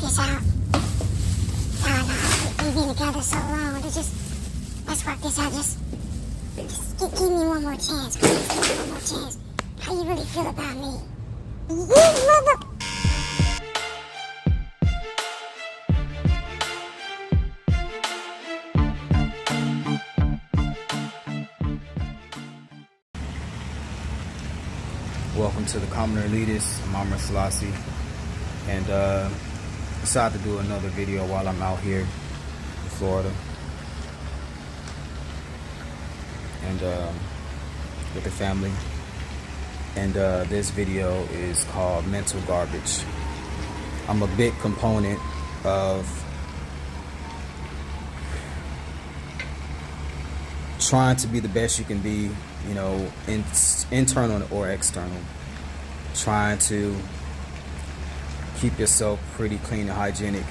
this out. No, we've been together so long. Let's work this out. Just give me one more chance, please. Give me one more chance. How you really feel about me? You mother... Welcome to the Common Elitist. I'm Amr Selassie, and decided to do another video while I'm out here in Florida, and with the family. And this video is called Mental Garbage. I'm a big component of trying to be the best you can be, you know, internal or external. Trying to keep yourself pretty clean and hygienic,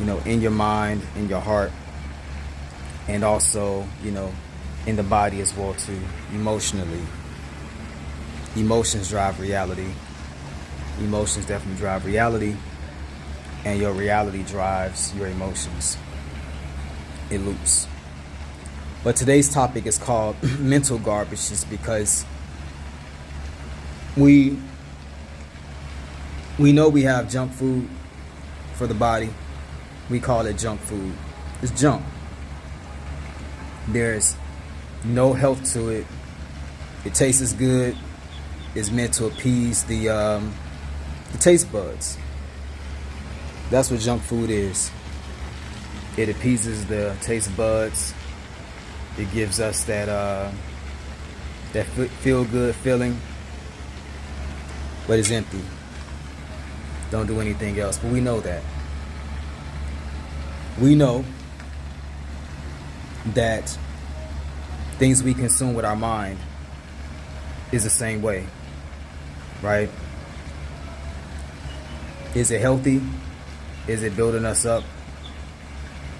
you know, in your mind, in your heart, and also, you know, in the body as well too, emotionally. Emotions drive reality. Emotions definitely drive reality, and your reality drives your emotions. It loops. But today's topic is called mental garbage, just because we know we have junk food for the body. We call it junk food. It's junk. There's no health to it. It tastes good. It's meant to appease the taste buds. That's what junk food is. It appeases the taste buds. It gives us that feel-good feeling, but it's empty. Don't do anything else. But we know that. We know that things we consume with our mind is the same way, right? Is it healthy? Is it building us up?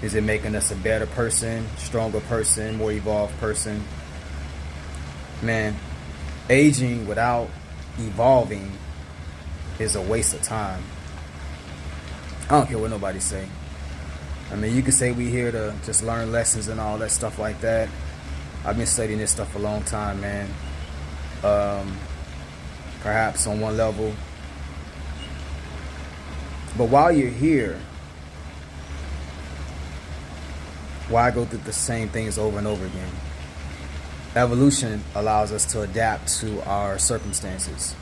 Is it making us a better person, stronger person, more evolved person? Man, aging without evolving is a waste of time. I don't care what nobody say. I mean, you can say we here to just learn lessons and all that stuff like that. I've been studying this stuff for a long time, man. Perhaps on one level. But while you're here, why go through the same things over and over again? Evolution allows us to adapt to our circumstances.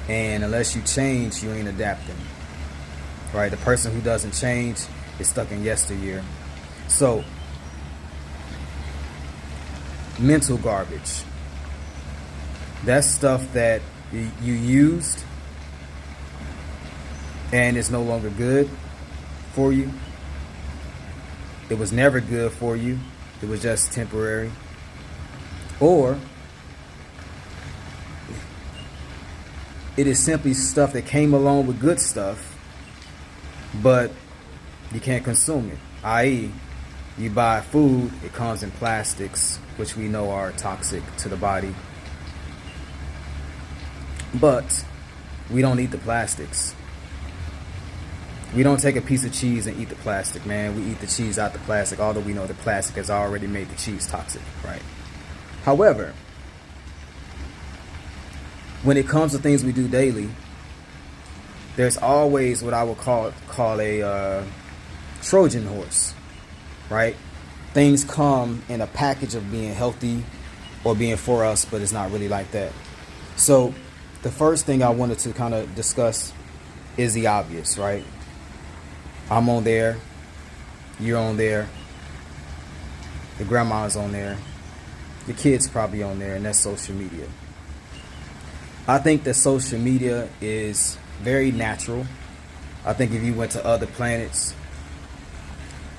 And unless you change, you ain't adapting. Right? The person who doesn't change is stuck in yesteryear. So, mental garbage. That's stuff that you used and it's no longer good for you. It was never good for you. It was just temporary. Or it is simply stuff that came along with good stuff, but you can't consume it. I.e., you buy food, it comes in plastics, which we know are toxic to the body. But we don't eat the plastics. We don't take a piece of cheese and eat the plastic, man. We eat the cheese out the plastic, although we know the plastic has already made the cheese toxic, right? However, when it comes to things we do daily, there's always what I would call a Trojan horse, right? Things come in a package of being healthy or being for us, but it's not really like that. So the first thing I wanted to kind of discuss is the obvious, right? I'm on there, you're on there, the grandma's on there, the kid's probably on there, and that's social media. I think that social media is very natural. I think if you went to other planets,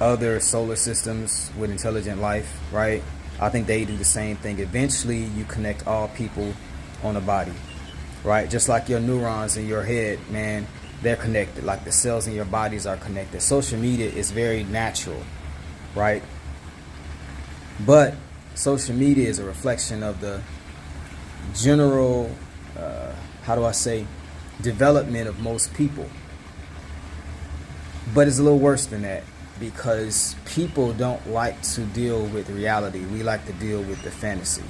other solar systems with intelligent life, right? I think they do the same thing. Eventually, you connect all people on a body, right? Just like your neurons in your head, man, they're connected. Like the cells in your bodies are connected. Social media is very natural, right? But social media is a reflection of the general, development of most people. But it's a little worse than that, because people don't like to deal with reality. We like to deal with the fantasy.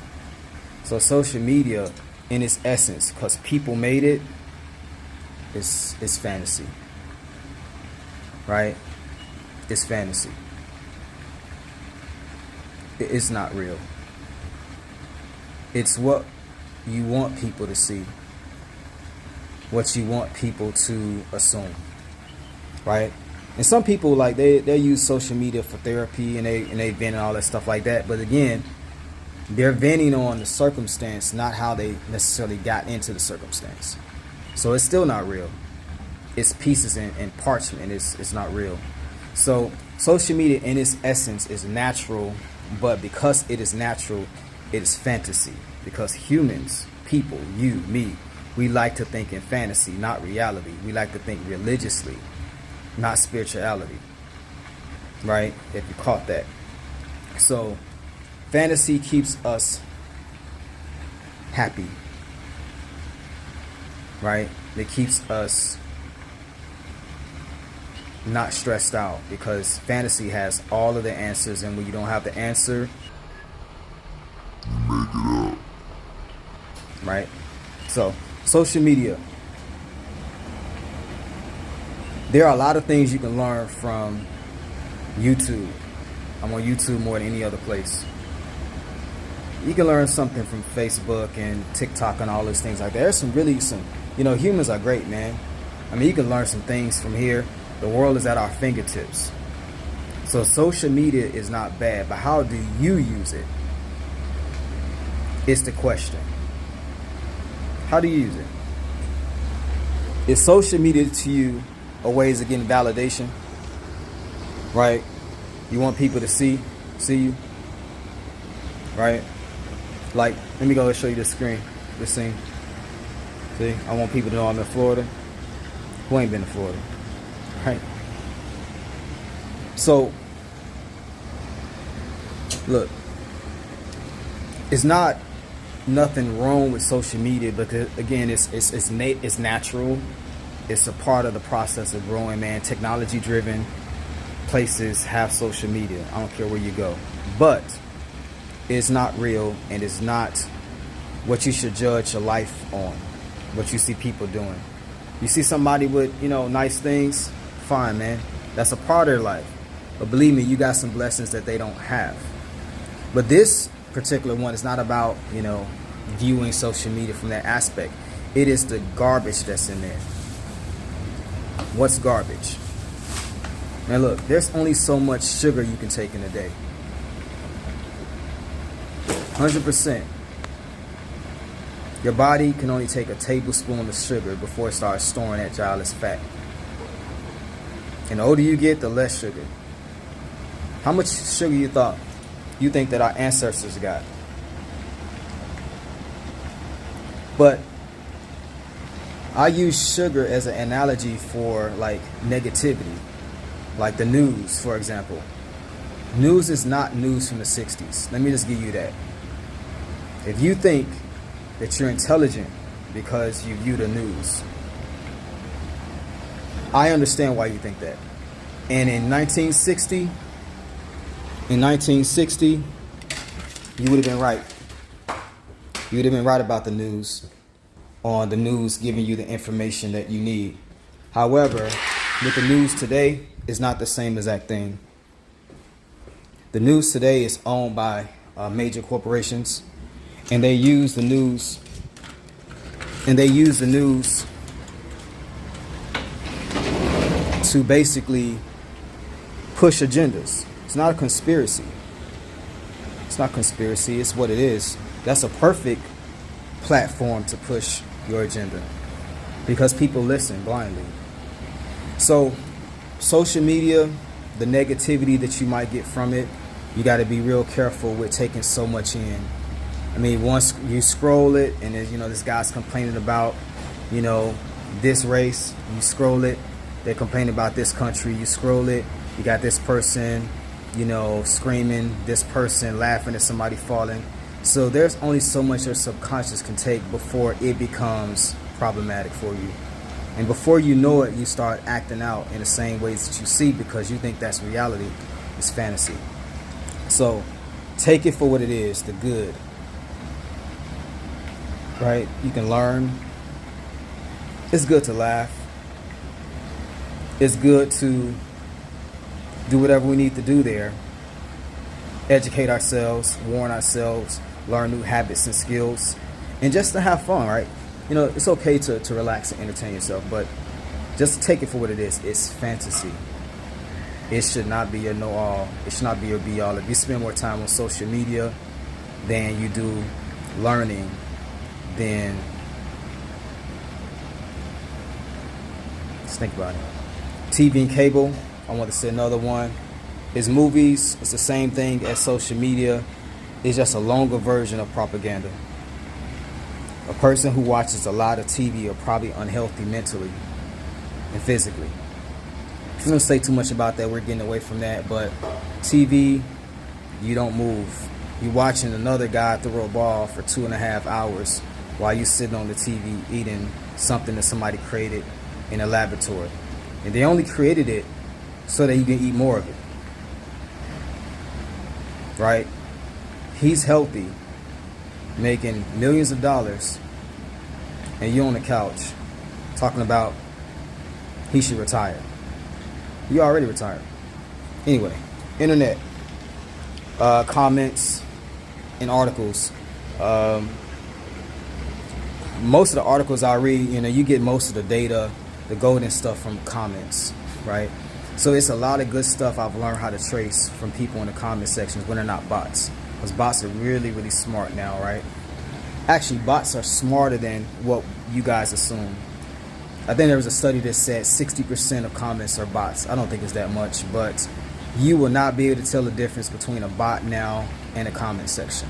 So social media, in its essence, because people made it, is fantasy. Right? It's fantasy. It's not real. It's what you want people to see, what you want people to assume, right? And some people, like, they use social media for therapy, and they vent and all that stuff like that. But again, they're venting on the circumstance, not how they necessarily got into the circumstance. So it's still not real. It's pieces and parchment. It's not real. So social media in its essence is natural, but because it is natural, it is fantasy. Because humans, people, you, me, we like to think in fantasy, not reality. We like to think religiously, not spirituality. Right? If you caught that. So fantasy keeps us happy. Right? It keeps us not stressed out, because fantasy has all of the answers, and when you don't have the answer, you make it up. Right? So social media, there are a lot of things you can learn from YouTube. I'm on YouTube more than any other place. You can learn something from Facebook and TikTok and all those things like that. There's some humans are great, man. I mean, you can learn some things from here. The world is at our fingertips. So social media is not bad, but how do you use it? It's the question. How do you use it? Is social media to you a way of getting validation? Right? You want people to see you? Right? Like, let me go and show you this screen, this scene. See, I want people to know I'm in Florida. Who ain't been to Florida? Right? So, look, it's not nothing wrong with social media, because again, it's natural. It's a part of the process of growing, man. Technology driven places have social media. I don't care where you go. But it's not real, and it's not what you should judge your life on. What you see people doing. You see somebody with, nice things, fine, man. That's a part of their life. But believe me, you got some blessings that they don't have. But this particular one is not about, viewing social media from that aspect. It is the garbage that's in there. What's garbage? Now look, there's only so much sugar you can take in a day. 100%. Your body can only take a tablespoon of sugar before it starts storing that child as fat. And the older you get, the less sugar. How much sugar you think that our ancestors got? But I use sugar as an analogy for like negativity. Like the news, for example. News is not news from the 60s. Let me just give you that. If you think that you're intelligent because you view the news, I understand why you think that. And in 1960, you would have been right. You would have been right about the news, on the news giving you the information that you need. However, with the news today, it's not the same exact thing. The news today is owned by major corporations, and they use the news to basically push agendas. It's not a conspiracy. It's not conspiracy. It's what it is. That's a perfect platform to push your agenda, because people listen blindly. So social media, the negativity that you might get from it, you got to be real careful with taking so much in. I mean, once you scroll it and there's, this guy's complaining about, this race, you scroll it, they're complaining about this country, you scroll it, you got this person, screaming, this person laughing at somebody falling. So there's only so much your subconscious can take before it becomes problematic for you. And before you know it, you start acting out in the same ways that you see because you think that's reality. It's fantasy. So take it for what it is, the good. Right? You can learn. It's good to laugh. It's good to do whatever we need to do there. Educate ourselves, warn ourselves, learn new habits and skills, and just to have fun, right? You know, it's okay to relax and entertain yourself, but just take it for what it is. It's fantasy. It should not be your know-all. It should not be your be-all. If you spend more time on social media than you do learning, then just think about it. TV and cable, I want to say another one, is movies. It's the same thing as social media. It's just a longer version of propaganda. A person who watches a lot of TV are probably unhealthy mentally and physically. I don't say too much about that. We're getting away from that. But TV, you don't move. You're watching another guy throw a ball for 2.5 hours while you're sitting on the TV eating something that somebody created in a laboratory. And they only created it so that you can eat more of it. Right? He's healthy, making millions of dollars, and you're on the couch talking about he should retire. You already retired. Anyway, internet, comments and articles. Most of the articles I read, you know, you get most of the data, the golden stuff from comments, right? So it's a lot of good stuff I've learned how to trace from people in the comment sections when they're not bots. Because bots are really, really smart now, right? Actually, bots are smarter than what you guys assume. I think there was a study that said 60% of comments are bots. I don't think it's that much, but you will not be able to tell the difference between a bot now and a comment section.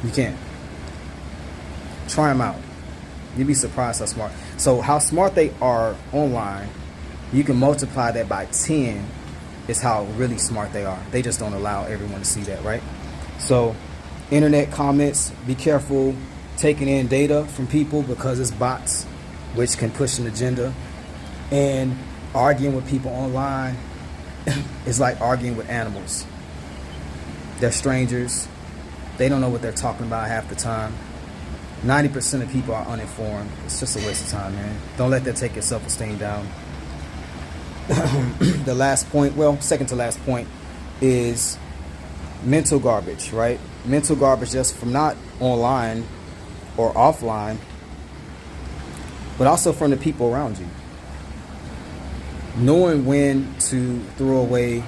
You can't. Try them out. You'd be surprised how smart. So how smart they are online, you can multiply that by 10 is how really smart they are. They just don't allow everyone to see that, right? So internet comments, be careful taking in data from people because it's bots, which can push an agenda. And arguing with people online is like arguing with animals. They're strangers. They don't know what they're talking about half the time. 90% of people are uninformed. It's just a waste of time, man. Don't let that take your self-esteem down. The last point, well, second to last point, is mental garbage, right? Mental garbage just from not online or offline, but also from the people around you. Knowing when to throw away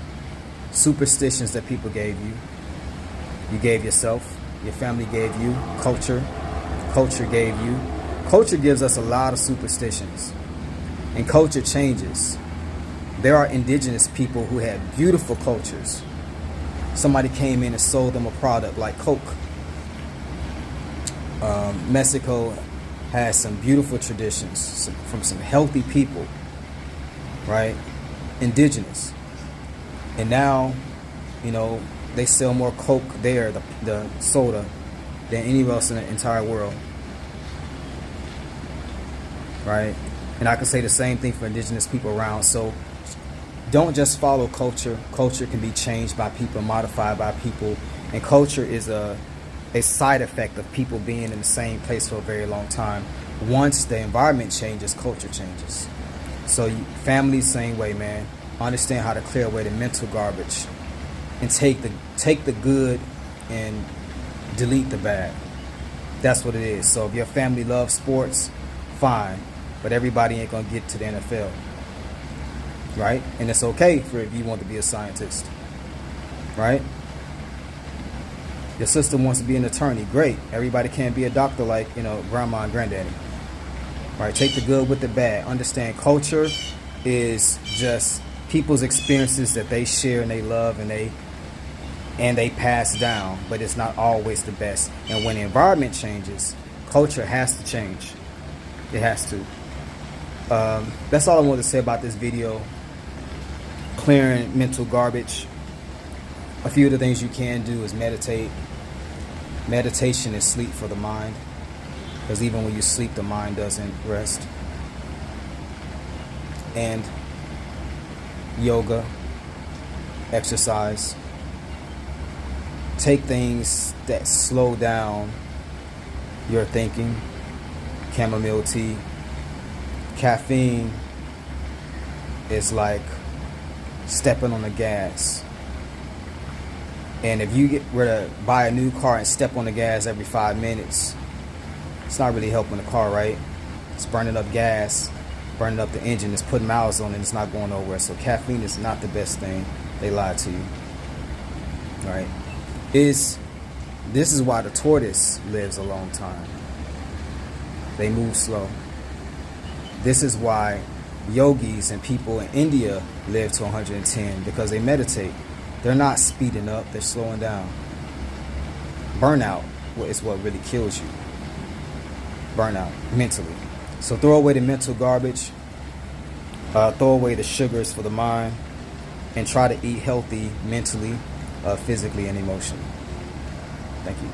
superstitions that people gave you. You gave yourself, your family gave you, culture gave you. Culture gives us a lot of superstitions, and culture changes. There are indigenous people who had beautiful cultures. Somebody came in and sold them a product like Coke. Mexico has some beautiful traditions from some healthy people, right? Indigenous. And now, you know, they sell more Coke there, the soda, than anywhere else in the entire world, right? And I can say the same thing for indigenous people around. So don't just follow culture. Culture can be changed by people, modified by people, and culture is a side effect of people being in the same place for a very long time. Once the environment changes, culture changes. So family, same way, man. Understand how to clear away the mental garbage and take the good and delete the bad. That's what it is. So if your family loves sports, fine, but everybody ain't gonna get to the NFL, right? And it's okay for if you want to be a scientist, right? Your sister wants to be an attorney, great. Everybody can't be a doctor like, you know, grandma and granddaddy, right? Take the good with the bad. Understand culture is just people's experiences that they share and they love and they pass down, but it's not always the best. And when the environment changes, culture has to change. It has to. That's all I wanted to say about this video. Clearing mental garbage. A few of the things you can do is meditate. Meditation is sleep for the mind, because even when you sleep, the mind doesn't rest. and yoga, exercise. Take things that slow down your thinking. Chamomile tea. Caffeine is like stepping on the gas. And if you were to buy a new car and step on the gas every 5 minutes, it's not really helping the car, right? It's burning up gas, burning up the engine, it's putting miles on it, it's not going nowhere. So caffeine is not the best thing. They lied to you. Right? This is why the tortoise lives a long time. They move slow. This is why yogis and people in India live to 110, because they meditate. They're not speeding up, they're slowing down. Burnout is what really kills you. Burnout, mentally. So throw away the mental garbage, throw away the sugars for the mind, and try to eat healthy mentally, physically, and emotionally. Thank you.